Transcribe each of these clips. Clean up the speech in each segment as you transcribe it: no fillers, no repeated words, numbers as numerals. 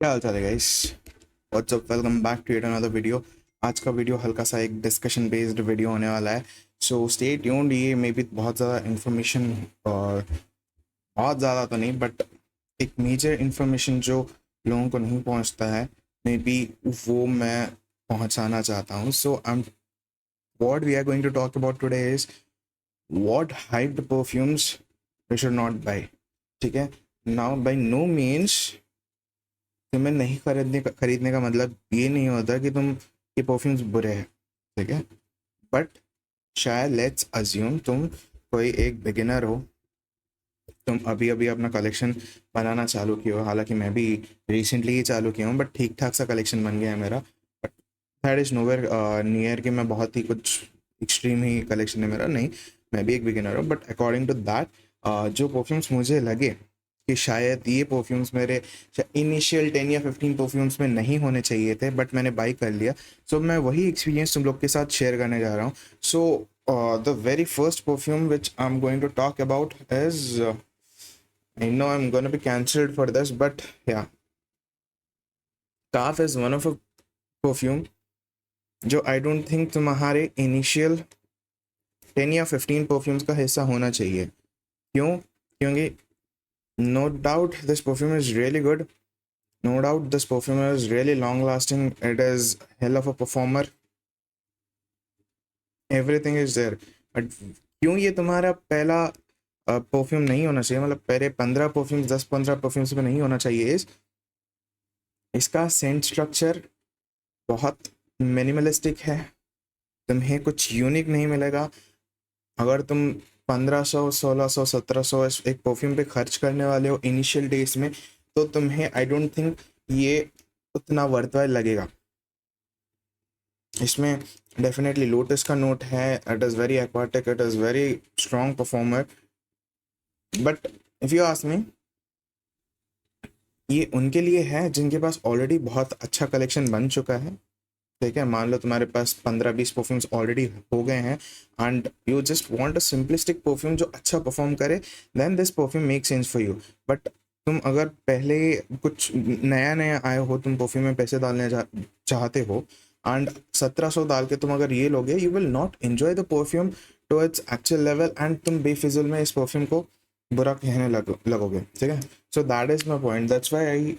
क्या हाल चाल है guys. What's up, welcome back to yet another video. आज का वीडियो हल्का सा एक डिस्कशन बेस्ड वीडियो होने वाला है। So stay tuned. ये मे बी बहुत ज़्यादा इन्फॉर्मेशन, और बहुत ज़्यादा तो नहीं बट एक मेजर इन्फॉर्मेशन जो लोगों को नहीं पहुंचता है, मे बी वो मैं पहुंचाना चाहता हूँ। So I am what we are going to talk about today is what hyped perfumes we should not buy. ठीक है। नाउ बाय नो मीन्स तुम्हें नहीं खरीदने का मतलब ये नहीं होता कि तुम ये परफ्यूम्स बुरे हैं। ठीक है। बट शायद लेट्स अज्यूम तुम कोई एक बिगिनर हो, तुम अभी अभी अपना कलेक्शन बनाना चालू किया हो। हालांकि मैं भी रिसेंटली ही चालू किया हूँ, बट ठीक ठाक सा कलेक्शन बन गया है मेरा। But that is nowhere near कि मैं बहुत ही कुछ एक्सट्रीम ही कलेक्शन है मेरा, नहीं। मैं भी एक बिगिनर हूँ, बट अकॉर्डिंग टू दैट जो परफ्यूम्स मुझे लगे कि शायद ये परफ्यूम्स मेरे इनिशियल 10 या 15 परफ्यूम्स में नहीं होने चाहिए थे, बट मैंने बाई कर लिया। सो मैं वही एक्सपीरियंस तुम लोग के साथ शेयर करने जा रहा हूँ। So the very first perfume which I am going to talk about is, I know I'm gonna be cancelled for this, but yeah, Kaf is one of a perfume जो आई don't think तुम्हारे initial 10 या 15 perfumes का हिस्सा होना चाहिए। क्यों? क्योंकि no doubt this perfume is really good, no doubt this perfume is really long lasting, it is hell of a performer, everything is there. But क्यों ये तुम्हारा पहला परफ्यूम नहीं होना चाहिए, मतलब पहले 15 परफ्यूम्स, 10-15 परफ्यूम्स में नहीं होना चाहिए? इस इसका सेंट स्ट्रक्चर बहुत मिनिमलिस्टिक है, तुम्हें कुछ यूनिक नहीं मिलेगा। अगर तुम 1500, 1600, 1700 एक परफ्यूम पे खर्च करने वाले हो इनिशियल डेज में, तो तुम्हें आई डोंट थिंक ये उतना वर्थवाइल लगेगा। इसमें डेफिनेटली लोटस का नोट है, it is very aquatic, it is very strong performer. But if you ask me, ये उनके लिए है जिनके पास ऑलरेडी बहुत अच्छा कलेक्शन बन चुका है। ठीक है, मान लो तुम्हारे पास 15-20 परफ्यूम्स ऑलरेडी हो गए हैं and you just want a simplistic perfume जो अच्छा परफॉर्म करे, then this perfume make sense for you. But तुम अगर पहले कुछ नया नया आए हो, तुम परफ्यूम में पैसे डालने चाहते हो, एंड 1700 डाल के तुम अगर ये लोगे, you will not enjoy the perfume to its actual level, and तुम बेफिजुल में इस परफ्यूम को बुरा कहने लगोगे। ठीक है। So that is my point, that's why I,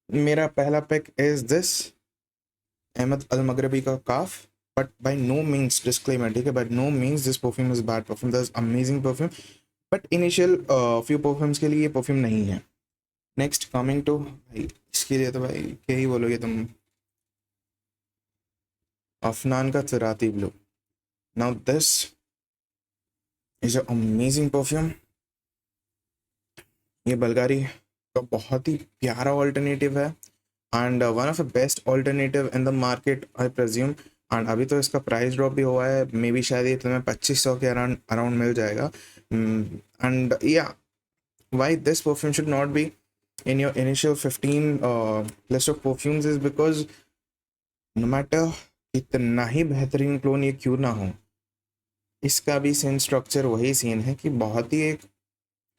मेरा पहला pick is this Ahmed Al Maghribi का Kaaf. But by no means, disclaimer, ठीक है, by no means this perfume is bad perfume, this amazing perfume. But initial few perfumes के लिए ये perfume नहीं है। नेक्स्ट कमिंग टू, भाई इसके लिए तो भाई क्या ही बोलोगे तुम, अफनान का Turathi blue. Now this is amazing perfume. ये बल्गारी का बहुत ही प्यारा ऑल्टरनेटिव है, and one of the best alternative in the market I presume. And अभी तो इसका प्राइस ड्रॉप भी हुआ है, मे बी शायद ये तुम्हें 2500 के अराउंड अराउंड मिल जाएगा। एंड या, why this perfume should not be in your initial 15 list of perfumes is because no matter कितना ही बेहतरीन क्लोन ये क्यों ना हो, इसका भी सेम स्ट्रक्चर वही सीन है कि बहुत ही एक,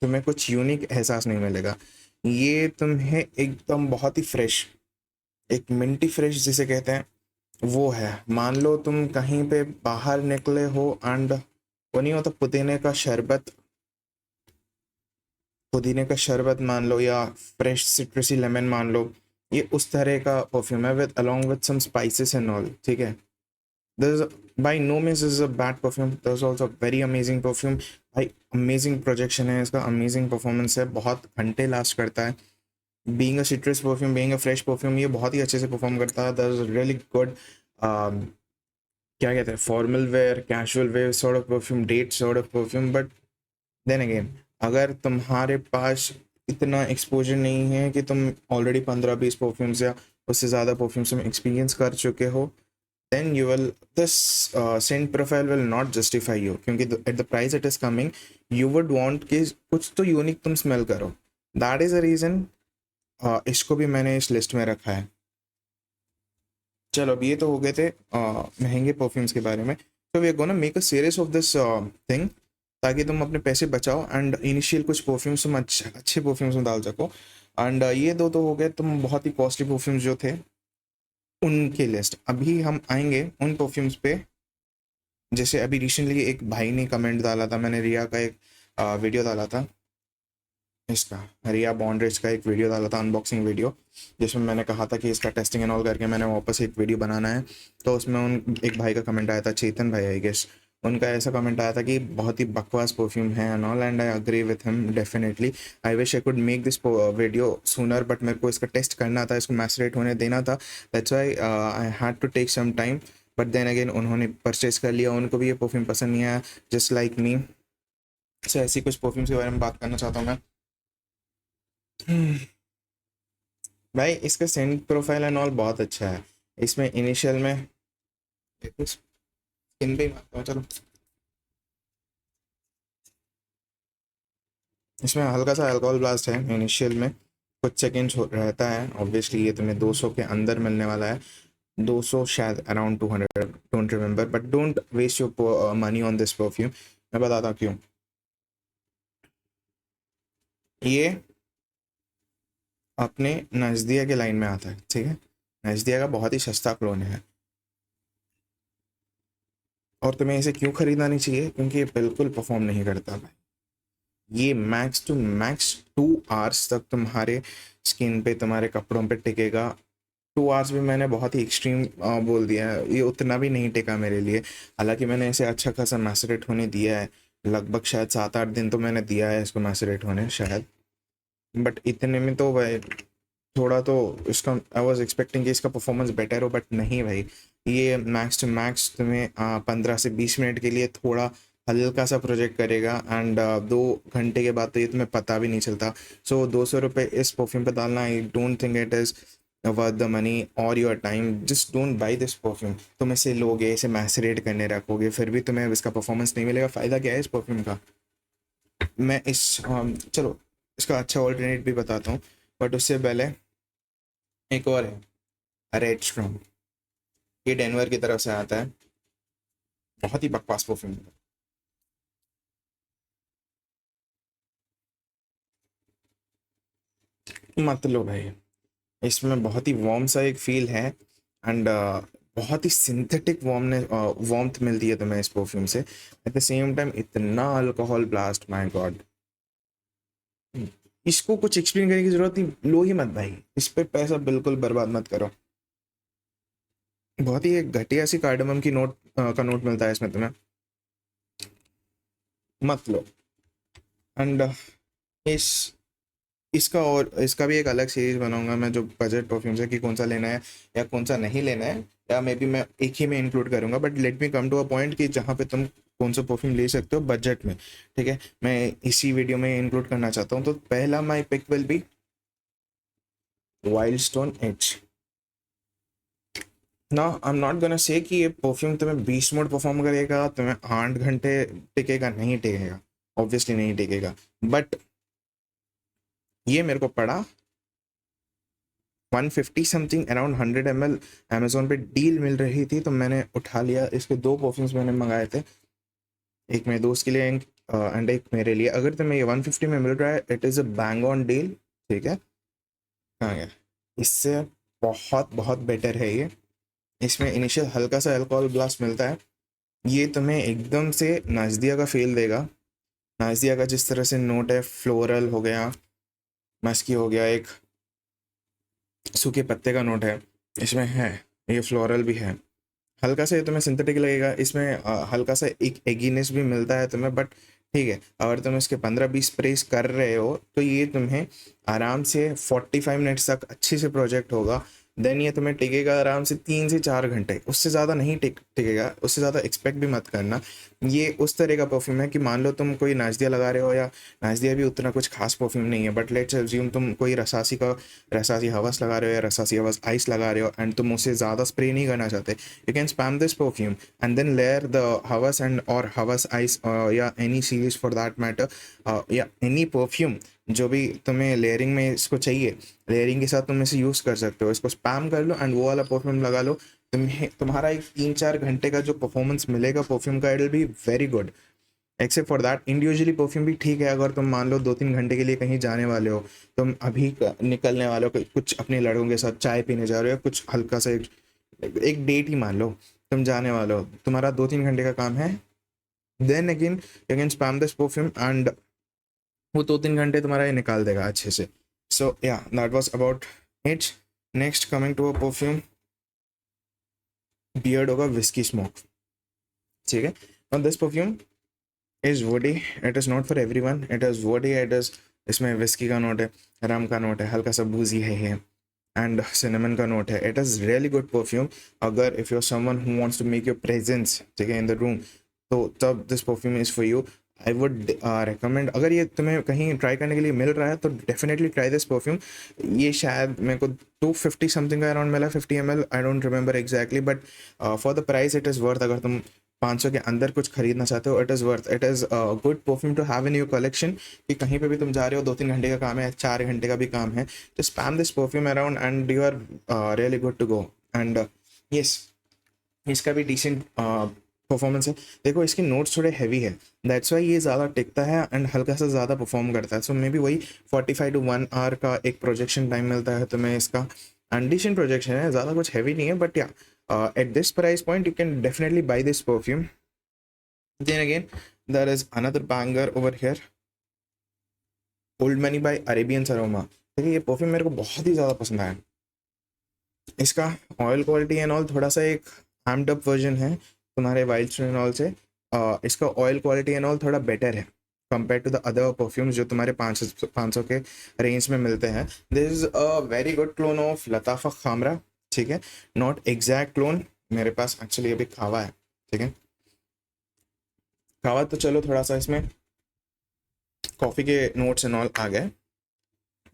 तुम्हें कुछ यूनिक एहसास नहीं मिलेगा। ये तुम्हें एकदम बहुत ही फ्रेश, एक मिंटी फ्रेश जिसे कहते हैं, वो है। मान लो तुम कहीं पे बाहर निकले हो एंड वो नहीं होता पुदीने का शरबत मान लो, या फ्रेश सिट्रसी लेमन मान लो, ये उस तरह का परफ्यूम है with along with some spices and all. ठीक है। This by no means is a bad perfume, this is also very amazing perfume. भाई अमेजिंग प्रोजेक्शन है इसका, अमेजिंग परफॉर्मेंस है, बहुत घंटे लास्ट करता है। Being a citrus perfume, being a fresh perfume, ये बहुत ही अच्छे से परफॉर्म करता है। That is really good. क्या कहते हैं, formal wear, casual wear sort of perfume, date sort of perfume. But then again, अगर तुम्हारे पास इतना एक्सपोजर नहीं है कि तुम ऑलरेडी 15-20 परफ्यूम्स या उससे ज़्यादा परफ्यूम्स में एक्सपीरियंस कर चुके हो, then you will, this scent profile will not justify you, क्योंकि at the price it is coming, you would want कि कुछ तो यूनिक तुम स्मेल करो। दैट इज़ अ रीज़न इसको भी मैंने इस लिस्ट में रखा है। चलो, अब ये तो हो गए थे महंगे परफ्यूम्स के बारे में। तो we are gonna make a series of this thing, ताकि तुम अपने पैसे बचाओ एंड इनिशियल कुछ परफ्यूम्स तुम अच्छे परफ्यूम्स में डाल सको। एंड ये दो तो हो गए तुम बहुत ही कॉस्टली परफ्यूम्स जो थे उनकी लिस्ट। अभी हम आएंगे उन परफ्यूम्स पे, जैसे अभी रिसेंटली एक भाई ने कमेंट डाला था, मैंने रिया का एक वीडियो डाला था, इसका रिया बॉन्ड्रेज का एक वीडियो डाला था, अनबॉक्सिंग वीडियो, जिसमें मैंने कहा था कि इसका टेस्टिंग एंड ऑल करके मैंने वापस एक वीडियो बनाना है। तो उसमें उन एक भाई का कमेंट आया था, चेतन भाई आई गेस, उनका ऐसा कमेंट आया था कि बहुत ही बकवास परफ्यूम है and all, and I agree with him definitely. I wish I could make this video sooner, but मेरे को इसका टेस्ट करना था, इसको मैसरेट होने देना था, that's why I had to take some time. But then again उन्होंने परचेज कर लिया, उनको भी ये परफ्यूम पसंद नहीं आया, जस्ट लाइक मी। सो ऐसी कुछ परफ्यूम्स के बारे में बात करना चाहता हूँ मैं। भाई इसका सेंट प्रोफाइल एंड ऑल बहुत अच्छा है। इसमें इनिशियल में स्किन पे ही मारता हूँ, चलो। इसमें हल्का सा अल्कोहल ब्लास्ट है इनिशियल में, कुछ सेकेंड्स रहता है। ऑब्वियसली ये तुम्हें 200 के अंदर मिलने वाला है, 200 शायद around 200, don't remember, but don't waste your money on this perfume. मैं बताता हूँ क्यों। ये अपने नज़दिया के लाइन में आता है, ठीक है, नज़दिया का बहुत ही सस्ता क्लोन है, और तुम्हें इसे क्यों खरीदना नहीं चाहिए, क्योंकि ये बिल्कुल परफॉर्म नहीं करता भाई। ये मैक्स टू मैक्स 2 आवर्स तक तुम्हारे स्किन पे, तुम्हारे कपड़ों पे टिकेगा। 2 आवर्स भी मैंने बहुत ही एक्सट्रीम बोल दिया है, ये उतना भी नहीं टिका मेरे लिए। हालांकि मैंने इसे अच्छा खासा मैसरेट होने दिया है, लगभग शायद 7-8 दिन तो मैंने दिया है इसको मैसरेट होने शायद, बट इतने में तो भाई थोड़ा तो इसका आई वॉज एक्सपेक्टिंग कि इसका परफॉर्मेंस बेटर हो, बट नहीं भाई। ये मैक्स टू मैक्स तुम्हें 15 से 20 मिनट के लिए थोड़ा हल्का सा प्रोजेक्ट करेगा, एंड 2 घंटे के बाद तो ये तुम्हें पता भी नहीं चलता। सो 200 रुपये इस परफ्यूम पे डालना, I don't think it is worth the money और your time. Just don't buy this perfume. तुम इसे लोगे, इसे मैसरेट करने रखोगे, फिर भी तुम्हें इसका परफॉर्मेंस नहीं मिलेगा, फ़ायदा क्या है इस परफ्यूम का। मैं इस चलो इसका अच्छा ऑल्टरनेट भी बताता हूँ, बट उससे पहले एक और है रेड स्ट्रॉम। ये डेनवर की तरफ से आता है, बहुत ही बकवास परफ्यूम है। मत लो भाई, इसमें बहुत ही वार्म सा एक फील है, एंड बहुत ही सिंथेटिक वार्मथ मिलती है तुम्हें इस परफ्यूम से। एट द सेम टाइम इतना अल्कोहल ब्लास्ट, माय गॉड। इसको कुछ एक्सप्लेन करने की जरूरत नहीं, लो ही मत भाई, इस पे पैसा बिल्कुल बर्बाद मत करो। बहुत ही एक घटिया सी कार्डमम की नोट का नोट मिलता है इसमें तुम्हें, मत लो। एंड इस इसका और इसका भी एक अलग सीरीज बनाऊंगा मैं, जो बजट परफ्यूम्स है, कि कौन सा लेना है या कौन सा नहीं लेना है, या मे बी मैं एक ही में इंक्लूड करूंगा। But let me come to a point कि जहाँ पे तुम कौन सा परफ्यूम ले सकते हो बजट में, ठीक है, मैं इसी वीडियो में इंक्लूड करना चाहता हूँ। तो पहला my pick will be Wild Stone Edge. ना I am not gonna say कि ये परफ्यूम तुम्हें 20 मिनट परफॉर्म करेगा, तुम्हें 8 घंटे टिकेगा, नहीं टिकेगा, ऑब्वियसली नहीं टिकेगा। बट ये मेरे को पड़ा 150 समथिंग, अराउंड 100 ml अमेजोन पे डील मिल रही थी, तो मैंने उठा लिया। इसके 2 परफ्यूम्स मैंने मंगाए थे, एक मेरे दोस्त के लिए एंड एक मेरे लिए। अगर तुम्हें ये 150 में मिल रहा है, it is a bang on deal, ठीक है। हाँ यार, इससे बहुत बहुत बेटर है ये। इसमें इनिशियल हल्का सा अल्कोहल ब्लास्ट मिलता है, ये तुम्हें एकदम से नाजदिया का फील देगा। नाजदिया का जिस तरह से नोट है, फ्लोरल हो गया, मस्की हो गया, एक सूखे पत्ते का नोट है इसमें है, ये फ्लोरल भी है। हल्का सा ये तुम्हें सिंथेटिक लगेगा, इसमें हल्का सा एक एगीनेस भी मिलता है तुम्हें, बट ठीक है, अगर तुम इसके 15-20 स्प्रेस कर रहे हो तो ये तुम्हें आराम से 45 मिनट्स तक अच्छे से प्रोजेक्ट होगा। देन ये तुम्हें टिकेगा आराम से 3 से 4 घंटे, उससे ज़्यादा नहीं टिकेगा, उससे ज़्यादा एक्सपेक्ट भी मत करना। ये उस तरह का परफ्यूम है कि मान लो तुम कोई नाजदिया लगा रहे हो, या नाजदिया भी उतना कुछ खास परफ्यूम नहीं है, बट लेट्स अज्यूम तुम कोई रसासी हवस लगा रहे हो, या रसासी हवस आइस लगा रहे हो, एंड तुम उसे ज़्यादा स्प्रे नहीं करना चाहते, you can spam this perfume and then layer the Havas and or Havas Ice या any series for that matter, या any perfume जो भी तुम्हें लेयरिंग में इसको चाहिए, लेयरिंग के साथ तुम इसे यूज़ कर सकते हो। इसको स्पैम कर लो एंड वो वाला परफ्यूम लगा लो, तुम्हें तुम्हारा एक 3-4 घंटे का जो परफॉर्मेंस मिलेगा परफ्यूम का, it will be very good. Except for that individually perfume भी ठीक है। अगर तुम मान लो 2-3 घंटे के लिए कहीं जाने वाले हो, तुम अभी निकलने वाले हो, कुछ अपने लड़कों के साथ चाय पीने जा रहे हो, कुछ हल्का सा एक डेट ही मान लो, तुम जाने वाले हो, तुम्हारा 2-3 घंटे का काम है, then again you can spam this perfume and वो 2-3 घंटे तुम्हारा ये निकाल देगा अच्छे से। So yeah that was about it. Next coming to a perfume, beard होगा विस्की स्मोक, ठीक है। और this perfume is woody, it is not for everyone, it is woody, it is, इसमें विस्की का नोट है, rum का note है, हल्का सा बूजी है एंड सिनेमन का नोट है। It is really good perfume. अगर if you are someone who wants to make your presence, ठीक है, इन द रूम, तो तब this perfume is for you. I would recommend, अगर ये तुम्हें कहीं ट्राई करने के लिए मिल रहा है तो डेफिनेटली ट्राई दिस परफ्यूम। ये शायद मेरे को 250 समथिंग का अराउंड मिला, 50 ml, I don't remember exactly, but for the price it is worth. अगर तुम 500 के अंदर कुछ खरीदना चाहते हो, it is worth, it is good perfume to have in your collection. कि कहीं पे भी तुम जा रहे हो, 2-3 घंटे का काम है, 4 घंटे का भी काम है, तो spam this perfume around and you are really good to go. And yes, इसका भी डिसेंट परफॉर्मेंस है। देखो इसके नोट्स थोड़े हैवी है, दैट्स वाई ये ज़्यादा टिकता है एंड हल्का सा ज़्यादा परफॉर्म करता है। सो मे बी वही 45 to 1 आवर का एक प्रोजेक्शन टाइम मिलता है तुम्हें इसका, एंड डिसेंट प्रोजेक्शन है, ज़्यादा कुछ हैवी नहीं है, बट या at this price point you can definitely buy this perfume. Then again there is another banger over here, Old Money by Arabian Aroma। देखिए ये परफ्यूम मेरे को बहुत ही ज़्यादा पसंद आया। इसका ऑयल क्वालिटी एंड ऑल थोड़ा सा एक एम्ड अप वर्जन है तुम्हारे वाइल्ड स्टोन एंड ऑल से। इसका ऑयल क्वालिटी एंड ऑल थोड़ा बेटर है compare to the other perfumes जो तुम्हारे 500 के रेंज में मिलते हैं। This is a very good clone of Lattafa Khamrah, ठीक है, नॉट एग्जैक्ट क्लोन। मेरे पास एक्चुअली अभी खावा है, ठीक है, खावा तो चलो थोड़ा सा इसमें कॉफ़ी के नोट्स एंड ऑल आ गए,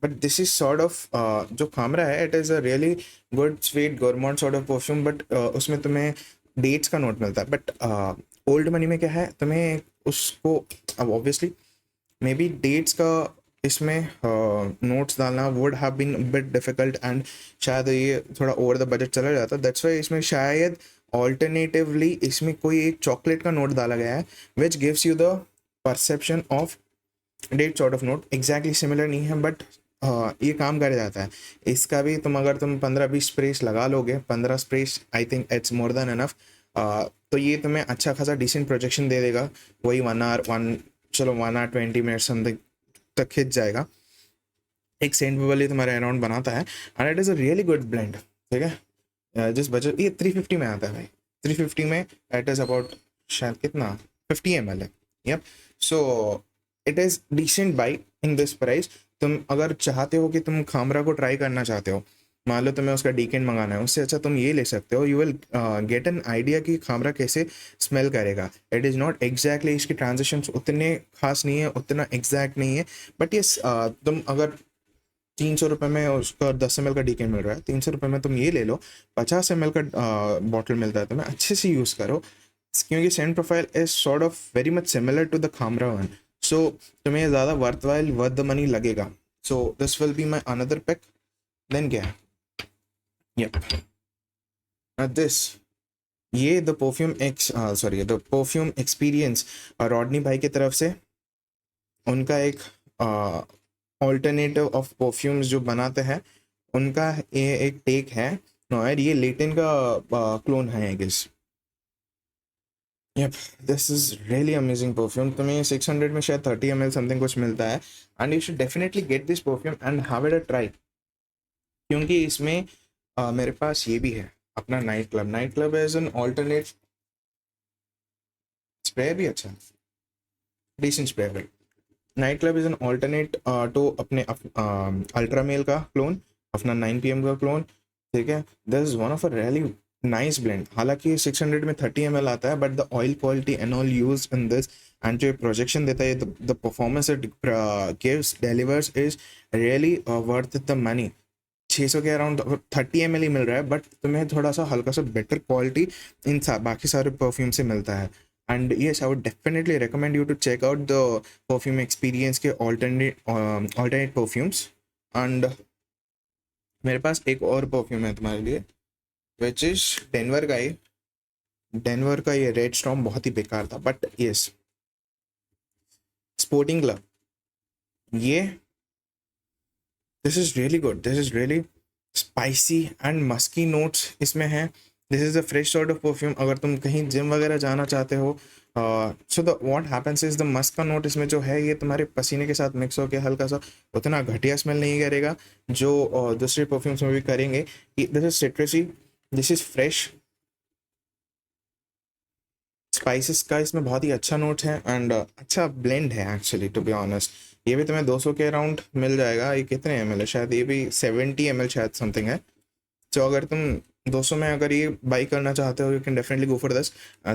but this is sort of जो खामरा है, it is a really good sweet gourmand sort of perfume, but उसमें तुम्हें डेट्स का नोट मिलता है। बट ओल्ड मनी में क्या है, तुम्हें उसको, अब ऑब्वियसली मे बी डेट्स का इसमें नोट्स डालना would have been bit difficult and शायद ये थोड़ा ओवर द बजट चला जाता। दैट्स वाई इसमें शायद ऑल्टरनेटिवली इसमें कोई एक चॉकलेट का नोट डाला गया है which gives you the perception of date sort of note. Exactly similar नहीं है, बट ये काम कर जाता है। इसका भी तुम अगर तुम 15-20 स्प्रेस लगा लोगे, 15 स्प्रेस I think it's more than enough, तो ये तुम्हें अच्छा खासा डिसेंट प्रोजेक्शन दे देगा। वही 1 hour 20 मिनट समथिंग तक खिंच जाएगा। एक सेंट वाली तुम्हारे अराउंड बनाता है and it is a really good blend, ठीक है। जिस बजट ये 350 में आता है भाई, 350 में इट इज़ अबाउट शायद कितना 50 ml है। Yup, so it is decent buy in this price. तुम अगर चाहते हो कि तुम खामरा को ट्राई करना चाहते हो, मान लो तुम्हें उसका डीकेंड मंगाना है, उससे अच्छा तुम ये ले सकते हो। You will get an idea कि खामरा कैसे स्मेल करेगा। इट इज़ नॉट एग्जैक्टली, इसके ट्रांजिशन उतने खास नहीं है, उतना एग्जैक्ट नहीं है, बट ये तुम अगर 300 रुपये में उसका 10 ml का डीकेंड मिल रहा है, 300 रुपये में तुम ये ले लो, 50 ml का बॉटल मिलता है, तुम्हें अच्छे से यूज़ करो, क्योंकि scent profile is sort of very much similar to the Khamrah one. So तुम्हें ज़्यादा वर्थवाइल वर्थ द मनी लगेगा। So this will be my another pick. Then क्या है, यप दिस, ये the perfume the perfume experience Rodney भाई की तरफ से, उनका एक ऑल्टरनेटिव ऑफ परफ्यूम्स जो बनाते हैं, उनका ये एक टेक है। नॉयर ये लेटिन का क्लोन है I guess. Yup, this is really amazing perfume. तुम्हें 600 में शायद 30 ml समथिंग कुछ मिलता है and you should definitely get this perfume and have it a try, क्योंकि इसमें मेरे पास ये भी है अपना night club as an alternate spray, भी अच्छा decent spray. Night club is an alternate to अपने अल्ट्रा मेल का क्लोन, अपना 9 PM का क्लोन, ठीक है। This is one of a really nice blend. हालांकि 600 में 30 ml आता है, but the oil quality and all use in this and जो प्रोजेक्शन देता है, the performance it gives delivers is really worth the money. 600 के अराउंड 30 ml ही मिल रहा है, बट तुम्हें थोड़ा सा हल्का सा बेटर क्वालिटी इन बाकी सारे परफ्यूम से मिलता है। And yes, I would definitely recommend you to check out the perfume experience के ऑल्टरनेट परफ्यूम्स। एंड मेरे पास एक और परफ्यूम है तुम्हारे लिए, विच इज डेनवर का ही। डेनवर का ये रेड स्टॉर्म बहुत ही बेकार था, बट येस स्पोर्टिंग क्लब, ये this is really good, this is really spicy and musky notes इसमें हैं। This is a fresh sort of perfume. अगर तुम कहीं जिम वगैरह जाना चाहते हो, so the what happens is the musk का नोट इसमें जो है ये तुम्हारे पसीने के साथ मिक्स होकर हल्का सा उतना घटिया स्मेल नहीं करेगा जो दूसरे परफ्यूम्स में भी करेंगे। This is सिट्रसी, this is fresh, spices का इसमें बहुत ही अच्छा नोट है एंड अच्छा ब्लेंड है एक्चुअली, टू बी ऑनेस्ट। ये भी तुम्हें 200 के अराउंड मिल जाएगा। ये कितने एम है, शायद ये भी 70 ml शायद समथिंग है। तो अगर तुम 200 में अगर ये बाई करना चाहते हो, you can definitely go for this.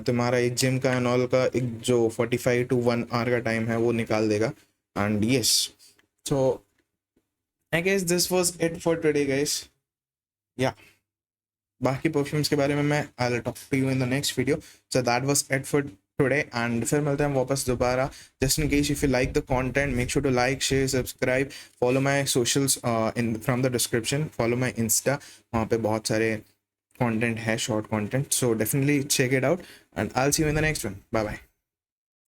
तुम्हारा एक जिम का एंड ऑल का एक जो 45 to 1 hour का टाइम है वो निकाल देगा। And yes, so I guess this was it for today guys. या बाकी परफ्यूम्स के बारे में मैं I will talk to you in the next video. So that was it for today and फिर मिलते हैं वापस दोबारा। Just in case if you like the content, make sure to like, share, subscribe, follow my socials in from the description, follow my insta, वहाँ पे बहुत सारे content है, short content, so definitely check it out and I will see you in the next one. Bye bye.